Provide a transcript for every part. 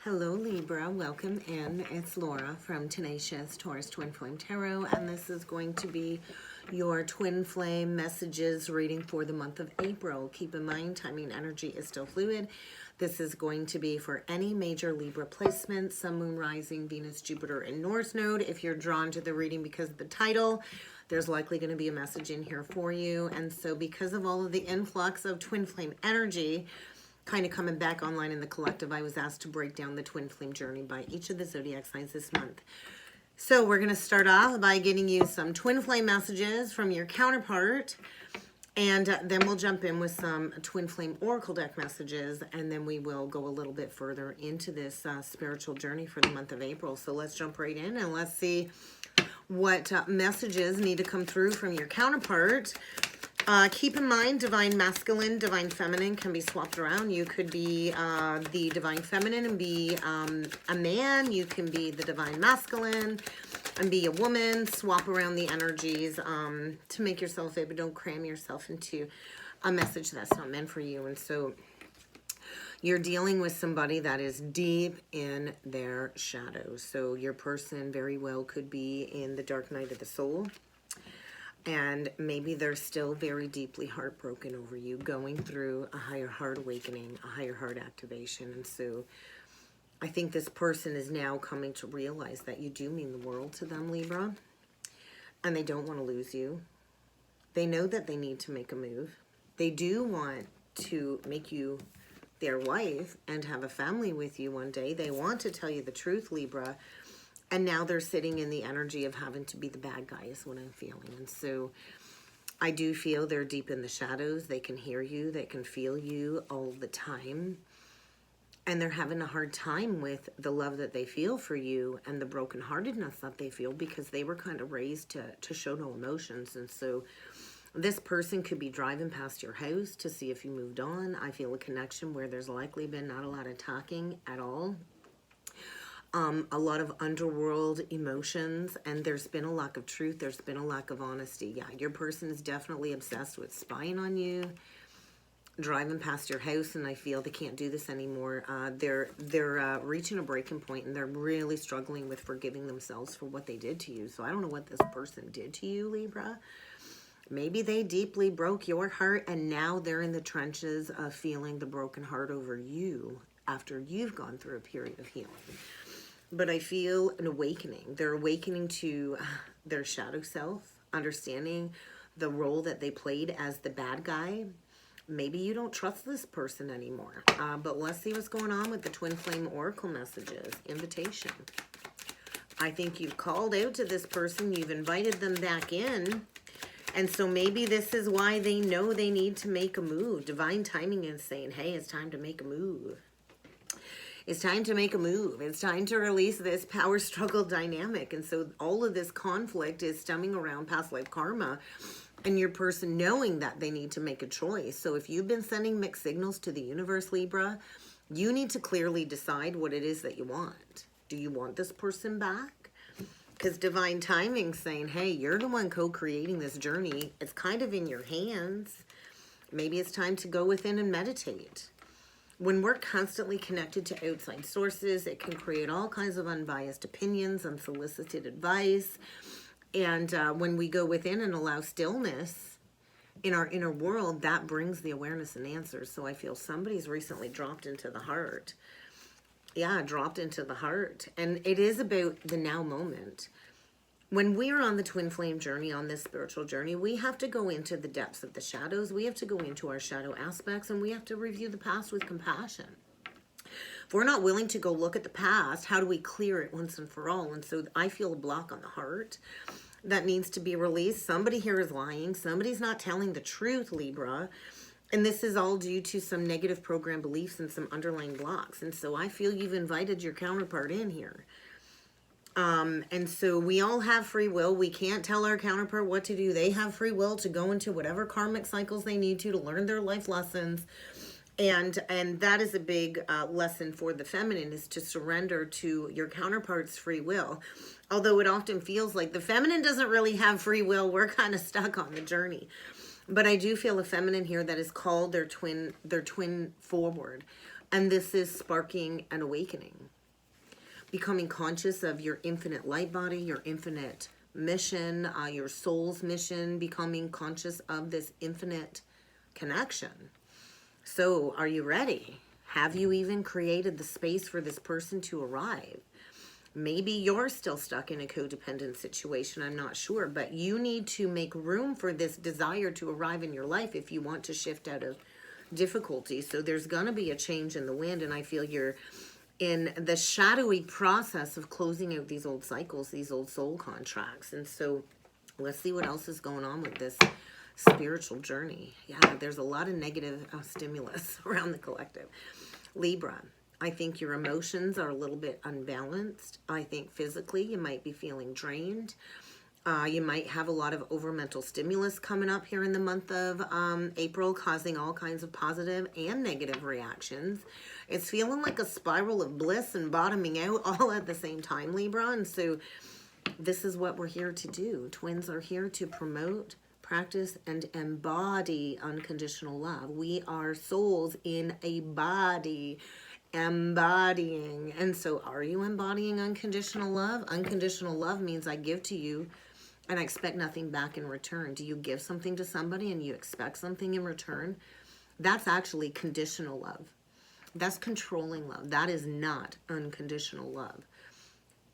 Hello Libra, welcome in. It's Laura from Tenacious Taurus Twin Flame Tarot, and this is going to be your Twin Flame messages reading for the month of April. Keep in mind, timing energy is still fluid. This is going to be for any major Libra placement, Sun, Moon, Rising, Venus, Jupiter, and North Node. If you're drawn to the reading because of the title, there's likely going to be a message in here for you. And so because of all of the influx of Twin Flame energy, kind of coming back online in the collective, I was asked to break down the twin flame journey by each of the zodiac signs this month. So we're going to start off by getting you some twin flame messages from your counterpart, and then we'll jump in with some twin flame oracle deck messages, and then we will go a little bit further into this spiritual journey for the month of April. So let's jump right in and let's see what messages need to come through from your counterpart. Keep in mind, divine masculine, divine feminine can be swapped around. You could be the divine feminine and be a man. You can be the divine masculine and be a woman. Swap around the energies to make yourself able. Don't cram yourself into a message that's not meant for you. And so you're dealing with somebody that is deep in their shadows. So your person very well could be in the dark night of the soul. And maybe they're still very deeply heartbroken over you, going through a higher heart awakening, a higher heart activation. And so I think this person is now coming to realize that you do mean the world to them, Libra. And they don't want to lose you. They know that they need to make a move. They do want to make you their wife and have a family with you one day. They want to tell you the truth, Libra. And now they're sitting in the energy of having to be the bad guy is what I'm feeling. And so I do feel they're deep in the shadows. They can hear you. They can feel you all the time. And they're having a hard time with the love that they feel for you and the brokenheartedness that they feel because they were kind of raised to show no emotions. And so this person could be driving past your house to see if you moved on. I feel a connection where there's likely been not a lot of talking at all. A lot of underworld emotions, and there's been a lack of truth. There's been a lack of honesty. Yeah, your person is definitely obsessed with spying on you, driving past your house, and I feel they can't do this anymore. They're reaching a breaking point, and they're really struggling with forgiving themselves for what they did to you. So I don't know what this person did to you, Libra. Maybe they deeply broke your heart, and now they're in the trenches of feeling the broken heart over you after you've gone through a period of healing. But I feel an awakening. They're awakening to their shadow self, understanding the role that they played as the bad guy. Maybe you don't trust this person anymore. But let's see what's going on with the Twin Flame Oracle messages. Invitation. I think you've called out to this person. You've invited them back in. And so maybe this is why they know they need to make a move. Divine timing is saying, hey, it's time to make a move. It's time to make a move. It's time to release this power struggle dynamic. And so all of this conflict is stemming around past life karma and your person knowing that they need to make a choice. So if you've been sending mixed signals to the universe, Libra, you need to clearly decide what it is that you want. Do you want this person back? Because divine timing saying, hey, you're the one co-creating this journey. It's kind of in your hands. Maybe it's time to go within and meditate. When we're constantly connected to outside sources, it can create all kinds of unbiased opinions, unsolicited advice. And when we go within and allow stillness in our inner world, that brings the awareness and answers. So I feel somebody's recently dropped into the heart. Yeah, dropped into the heart. And it is about the now moment. When we're on the twin flame journey, on this spiritual journey, we have to go into the depths of the shadows. We have to go into our shadow aspects, and we have to review the past with compassion. If we're not willing to go look at the past, how do we clear it once and for all? And so I feel a block on the heart that needs to be released. Somebody here is lying. Somebody's not telling the truth, Libra. And this is all due to some negative program beliefs and some underlying blocks. And so I feel you've invited your counterpart in here. And so we all have free will. We can't tell our counterpart what to do. They have free will to go into whatever karmic cycles they need to learn their life lessons. And that is a big lesson for the feminine, is to surrender to your counterpart's free will. Although it often feels like the feminine doesn't really have free will. We're kind of stuck on the journey. But I do feel a feminine here that is called their twin forward. And this is sparking an awakening. Becoming conscious of your infinite light body, your infinite mission, your soul's mission, becoming conscious of this infinite connection. So are you ready? Have you even created the space for this person to arrive? Maybe you're still stuck in a codependent situation, I'm not sure, but you need to make room for this desire to arrive in your life if you want to shift out of difficulty. So there's going to be a change in the wind, and I feel you're in the shadowy process of closing out these old cycles, these old soul contracts. And so let's see what else is going on with this spiritual journey. Yeah, there's a lot of negative stimulus around the collective. Libra, I think your emotions are a little bit unbalanced. I think physically you might be feeling drained. You might have a lot of over mental stimulus coming up here in the month of April, causing all kinds of positive and negative reactions. It's feeling like a spiral of bliss and bottoming out all at the same time, Libra. And so this is what we're here to do. Twins are here to promote, practice, and embody unconditional love. We are souls in a body, embodying. And so are you embodying unconditional love? Unconditional love means I give to you and I expect nothing back in return. Do you give something to somebody and you expect something in return? That's actually conditional love. That's controlling love. That is not unconditional love.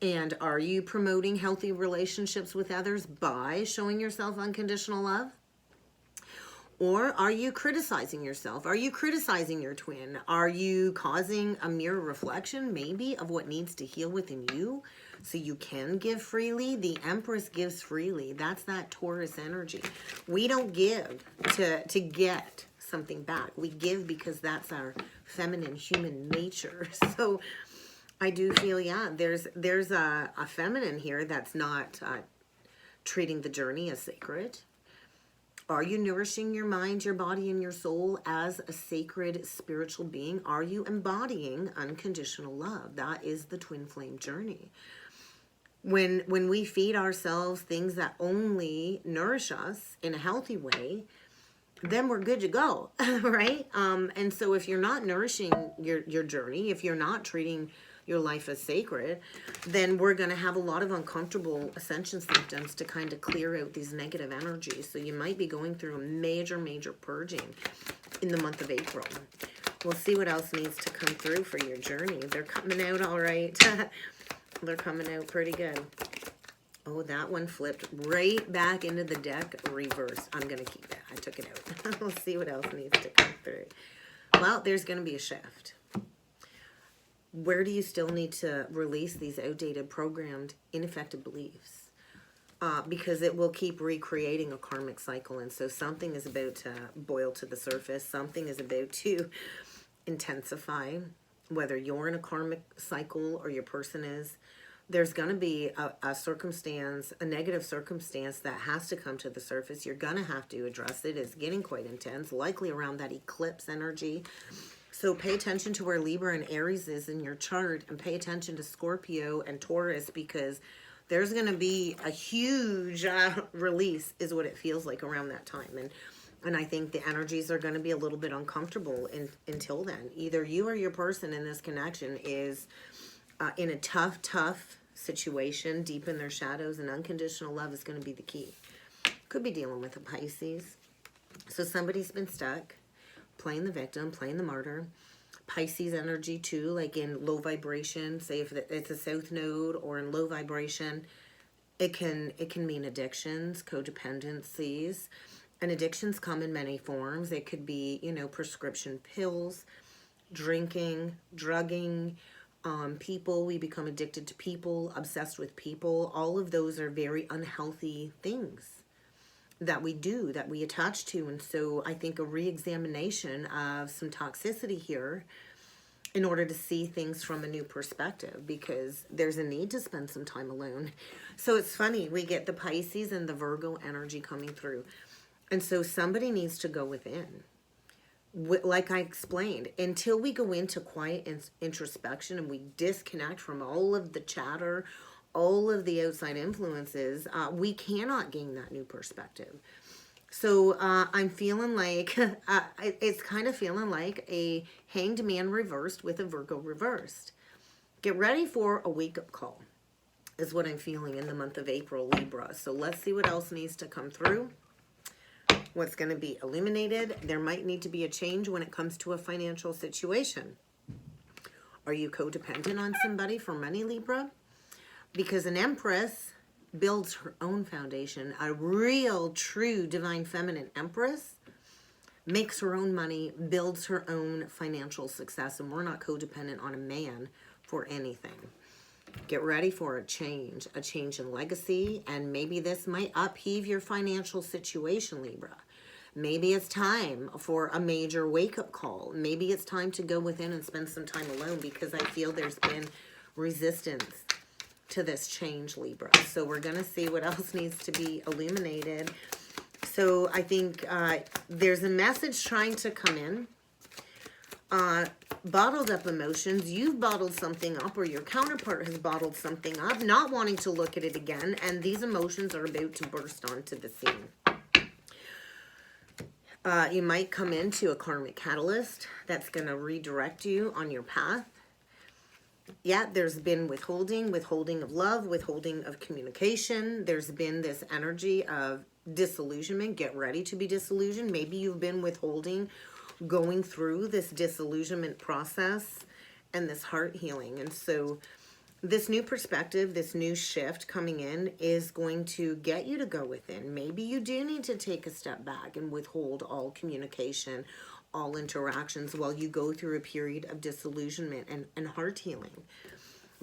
And are you promoting healthy relationships with others by showing yourself unconditional love? Or are you criticizing yourself? Are you criticizing your twin? Are you causing a mirror reflection maybe of what needs to heal within you so you can give freely? The Empress gives freely. That's that Taurus energy. We don't give to get something back. We give because that's our feminine human nature. So I do feel, yeah, there's a feminine here that's not treating the journey as sacred. Are you nourishing your mind, your body, and your soul as a sacred spiritual being? Are you embodying unconditional love? That is the twin flame journey. When we feed ourselves things that only nourish us in a healthy way, then we're good to go, right? And so if you're not nourishing your journey, if you're not treating your life as sacred, then we're going to have a lot of uncomfortable ascension symptoms to kind of clear out these negative energies. So you might be going through a major, major purging in the month of April. We'll see what else needs to come through for your journey. They're coming out all right. They're coming out pretty good. Oh, that one flipped right back into the deck, reversed. I'm going to keep that. I took it out. We'll see what else needs to come through. Well, there's going to be a shift. Where do you still need to release these outdated, programmed, ineffective beliefs? Because it will keep recreating a karmic cycle. And so something is about to boil to the surface. Something is about to intensify. Whether you're in a karmic cycle or your person is, there's going to be a circumstance, a negative circumstance that has to come to the surface. You're going to have to address it. It's getting quite intense, likely around that eclipse energy. So pay attention to where Libra and Aries is in your chart, and pay attention to Scorpio and Taurus, because there's going to be a huge release is what it feels like around that time. And I think the energies are going to be a little bit uncomfortable until then. Either you or your person in this connection is in a tough situation, deep in their shadows, and unconditional love is going to be the key. Could be dealing with a Pisces. So somebody's been stuck, playing the victim, playing the martyr. Pisces energy too, like in low vibration, say if it's a south node or in low vibration, it can mean addictions, codependencies. And addictions come in many forms. It could be, prescription pills, drinking, drugging, people. We become addicted to people, obsessed with people. All of those are very unhealthy things that we do, that we attach to. And so I think a re-examination of some toxicity here in order to see things from a new perspective, because there's a need to spend some time alone. So it's funny, we get the Pisces and the Virgo energy coming through. And so somebody needs to go within. Like I explained, until we go into quiet introspection and we disconnect from all of the chatter, all of the outside influences, we cannot gain that new perspective. So I'm feeling like, it's kind of feeling like a Hanged Man reversed with a Virgo reversed. Get ready for a wake-up call is what I'm feeling in the month of April, Libra. So let's see what else needs to come through. What's going to be illuminated. There might need to be a change when it comes to a financial situation. Are you codependent on somebody for money, Libra? Because an Empress builds her own foundation. A real, true, divine feminine Empress makes her own money, builds her own financial success, and we're not codependent on a man for anything. Get ready for a change in legacy, and maybe this might upheave your financial situation, Libra. Maybe it's time for a major wake-up call. Maybe it's time to go within and spend some time alone, because I feel there's been resistance to this change, Libra. So we're going to see what else needs to be illuminated. So I think there's a message trying to come in. Bottled up emotions. You've bottled something up, or your counterpart has bottled something up, not wanting to look at it again, and these emotions are about to burst onto the scene. You might come into a karmic catalyst that's going to redirect you on your path. Yeah, there's been withholding of love, withholding of communication. There's been this energy of disillusionment. Get ready to be disillusioned. Maybe you've been withholding, going through this disillusionment process and this heart healing. And so this new perspective, this new shift coming in is going to get you to go within. Maybe you do need to take a step back and withhold all communication, all interactions while you go through a period of disillusionment and heart healing.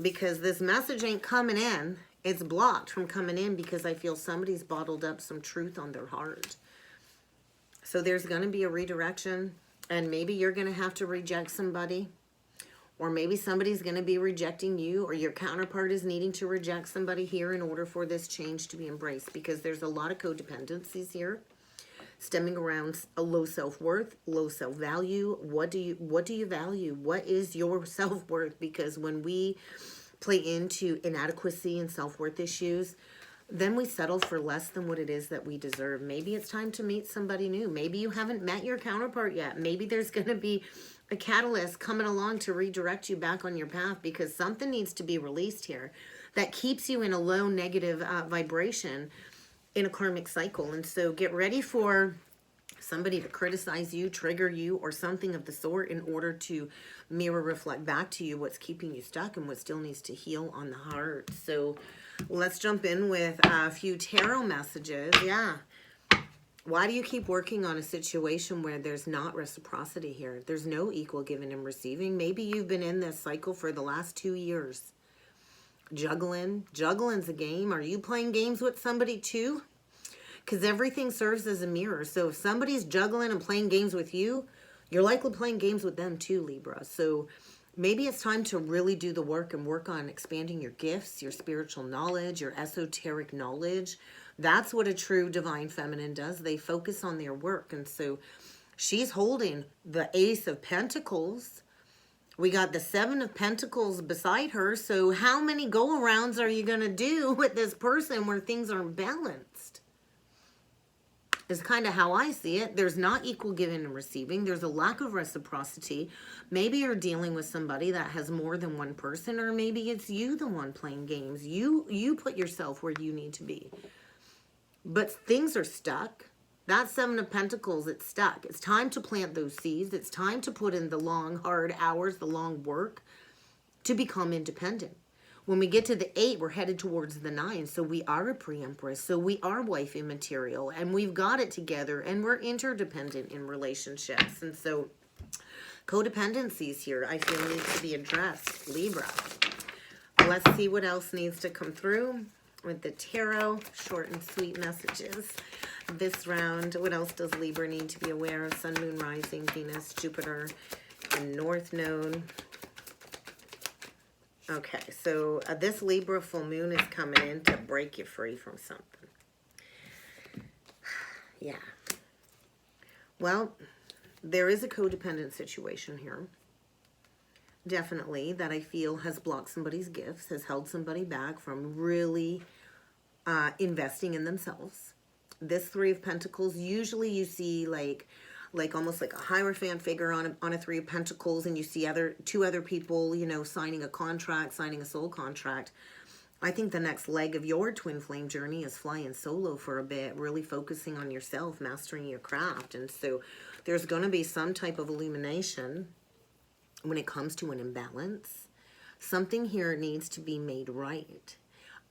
Because this message ain't coming in. It's blocked from coming in because I feel somebody's bottled up some truth on their heart. So there's going to be a redirection, and maybe you're going to have to reject somebody. Or maybe somebody's going to be rejecting you, or your counterpart is needing to reject somebody here in order for this change to be embraced, because there's a lot of codependencies here stemming around a low self-worth, low self-value. What do you value? What is your self-worth? Because when we play into inadequacy and self-worth issues, then we settle for less than what it is that we deserve. Maybe it's time to meet somebody new. Maybe you haven't met your counterpart yet. Maybe there's going to be a catalyst coming along to redirect you back on your path, because something needs to be released here that keeps you in a low negative vibration in a karmic cycle. And so get ready for somebody to criticize you, trigger you, or something of the sort in order to mirror reflect back to you what's keeping you stuck and what still needs to heal on the heart. So let's jump in with a few tarot messages. Yeah. Why do you keep working on a situation where there's not reciprocity here? There's no equal giving and receiving. Maybe you've been in this cycle for the last 2 years. Juggling's a game. Are you playing games with somebody too? Because everything serves as a mirror. So if somebody's juggling and playing games with you, you're likely playing games with them too, Libra. So maybe it's time to really do the work and work on expanding your gifts, your spiritual knowledge, your esoteric knowledge. That's what a true divine feminine does. They focus on their work. And so she's holding the Ace of Pentacles. We got the Seven of Pentacles beside her. So how many go-arounds are you going to do with this person where things aren't balanced? Is kind of how I see it. There's not equal giving and receiving. There's a lack of reciprocity. Maybe you're dealing with somebody that has more than one person, or maybe it's you the one playing games. You put yourself where you need to be. But things are stuck. That Seven of Pentacles, it's stuck. It's time to plant those seeds. It's time to put in the long, hard hours, the long work to become independent. When we get to the 8, we're headed towards the 9. So we are a pre-empress. So we are wifey material. And we've got it together. And we're interdependent in relationships. And so codependencies here, I feel, need to be addressed. Libra. Let's see what else needs to come through with the tarot. Short and sweet messages this round. What else does Libra need to be aware of? Sun, Moon, Rising, Venus, Jupiter, and North Node. Okay, so this Libra full moon is coming in to break you free from something. Yeah. Well, there is a codependent situation here. Definitely, that I feel has blocked somebody's gifts, has held somebody back from really investing in themselves. this Three of Pentacles, usually you see like almost like a Hierophant figure on a Three of Pentacles, and you see two other people, you know, signing a contract, signing a soul contract. I think the next leg of your twin flame journey is flying solo for a bit, really focusing on yourself, mastering your craft. And so there's going to be some type of illumination when it comes to an imbalance. Something here needs to be made right.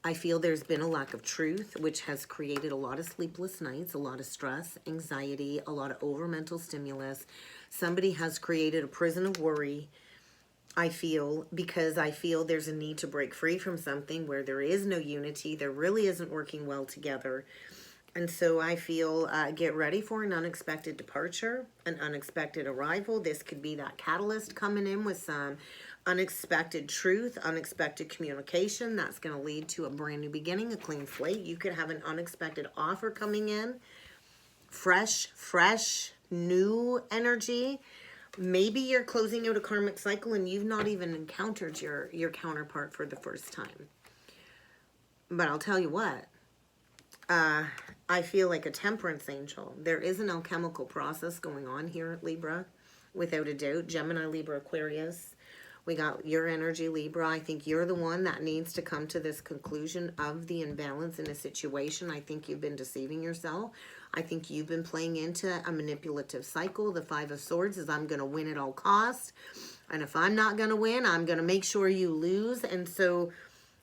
I feel there's been a lack of truth, which has created a lot of sleepless nights, a lot of stress, anxiety, a lot of over mental stimulus. Somebody has created a prison of worry, I feel, because I feel there's a need to break free from something where there is no unity. There really isn't working well together. And so I feel get ready for an unexpected departure, an unexpected arrival. This could be that catalyst coming in with some unexpected truth, unexpected communication. That's going to lead to a brand new beginning, a clean slate. You could have an unexpected offer coming in. Fresh, new energy. Maybe you're closing out a karmic cycle and you've not even encountered your counterpart for the first time. But I'll tell you what, I feel like a temperance angel. There is an alchemical process going on here, Libra, without a doubt. Gemini, Libra, Aquarius. We got your energy, Libra. I think you're the one that needs to come to this conclusion of the imbalance in a situation. I think you've been deceiving yourself. I think you've been playing into a manipulative cycle. The Five of Swords is I'm going to win at all costs. And if I'm not going to win, I'm going to make sure you lose. And so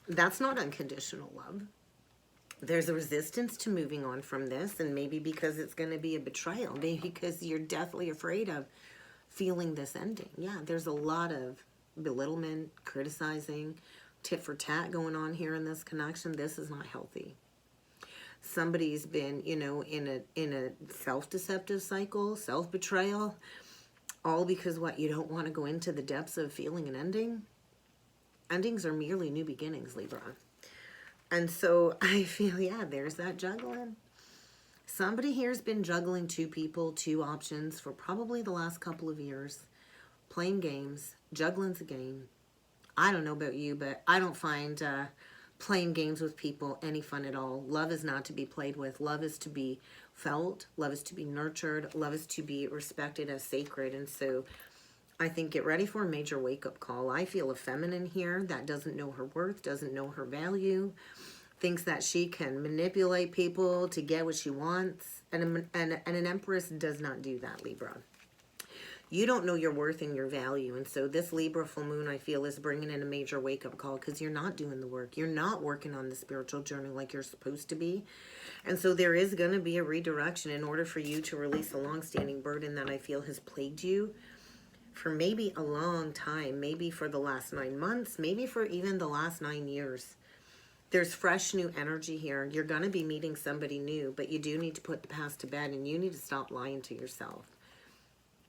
that's not unconditional love. There's a resistance to moving on from this. And maybe because it's going to be a betrayal. Maybe because you're deathly afraid of feeling this ending. Yeah, there's a lot of belittlement, criticizing, tit for tat going on here in this connection. This is not healthy. Somebody's been, you know, in a self-deceptive cycle, self-betrayal, all because what, you don't want to go into the depths of feeling an ending. Endings are merely new beginnings, Libra. And so I feel, yeah, there's that juggling. Somebody here's been juggling two people, two options for probably the last couple of years. Playing games. Juggling's a game. I don't know about you, but I don't find playing games with people any fun at all. Love is not to be played with. Love is to be felt. Love is to be nurtured. Love is to be respected as sacred. And so I think get ready for a major wake-up call. I feel a feminine here that doesn't know her worth, doesn't know her value, thinks that she can manipulate people to get what she wants. And an empress does not do that, Libra. You don't know your worth and your value. And so this Libra full moon, I feel, is bringing in a major wake-up call because you're not doing the work. You're not working on the spiritual journey like you're supposed to be. And so there is going to be a redirection in order for you to release a long-standing burden that I feel has plagued you for maybe a long time, maybe for the last 9 months, maybe for even the last 9 years. There's fresh new energy here. You're going to be meeting somebody new, but you do need to put the past to bed and you need to stop lying to yourself.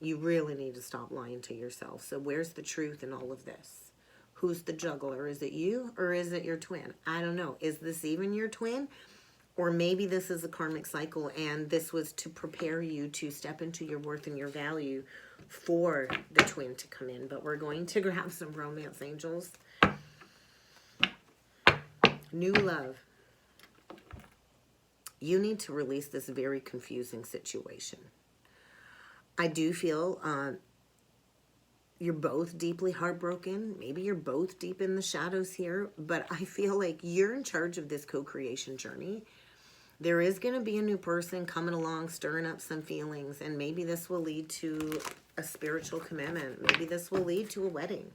You really need to stop lying to yourself. So where's the truth in all of this? Who's the juggler? Is it you or is it your twin? I don't know. Is this even your twin? Or maybe this is a karmic cycle and this was to prepare you to step into your worth and your value for the twin to come in. But we're going to grab some romance angels. New love. You need to release this very confusing situation. I do feel you're both deeply heartbroken. Maybe you're both deep in the shadows here, but I feel like you're in charge of this co-creation journey. There is going to be a new person coming along, stirring up some feelings, and maybe this will lead to a spiritual commitment. Maybe this will lead to a wedding.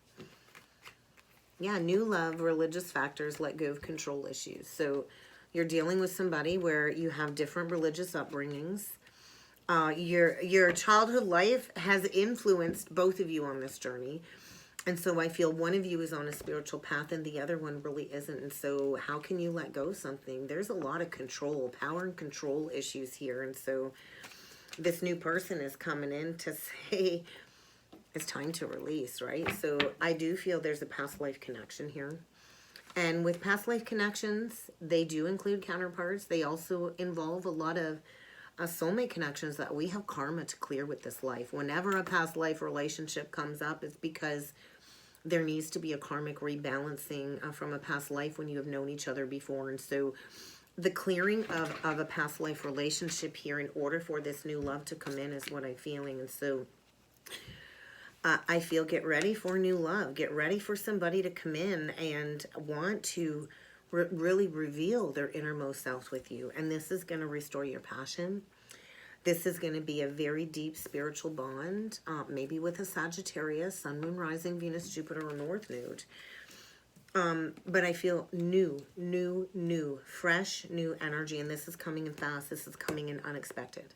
Yeah, new love, religious factors, let go of control issues. So you're dealing with somebody where you have different religious upbringings. Your childhood life has influenced both of you on this journey. And so I feel one of you is on a spiritual path and the other one really isn't. And so how can you let go of something? There's a lot of control, power and control issues here. And so this new person is coming in to say it's time to release, right? So I do feel there's a past life connection here. And with past life connections, they do include counterparts. They also involve a lot of soulmate connections that we have karma to clear with this life. Whenever a past life relationship comes up, it's because there needs to be a karmic rebalancing from a past life when you have known each other before. And so the clearing of a past life relationship here in order for this new love to come in is what I'm feeling. And so I feel get ready for new love. Get ready for somebody to come in and want to really reveal their innermost self with you. And this is going to restore your passion. This is going to be a very deep spiritual bond, maybe with a Sagittarius, Sun, Moon, Rising, Venus, Jupiter, or North Node. But I feel new, fresh, new energy. And this is coming in fast. This is coming in unexpected.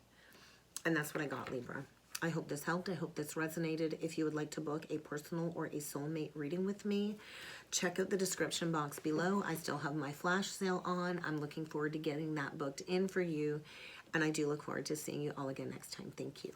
And that's what I got, Libra. I hope this helped. I hope this resonated. If you would like to book a personal or a soulmate reading with me, check out the description box below. I still have my flash sale on. I'm looking forward to getting that booked in for you. And I do look forward to seeing you all again next time. Thank you.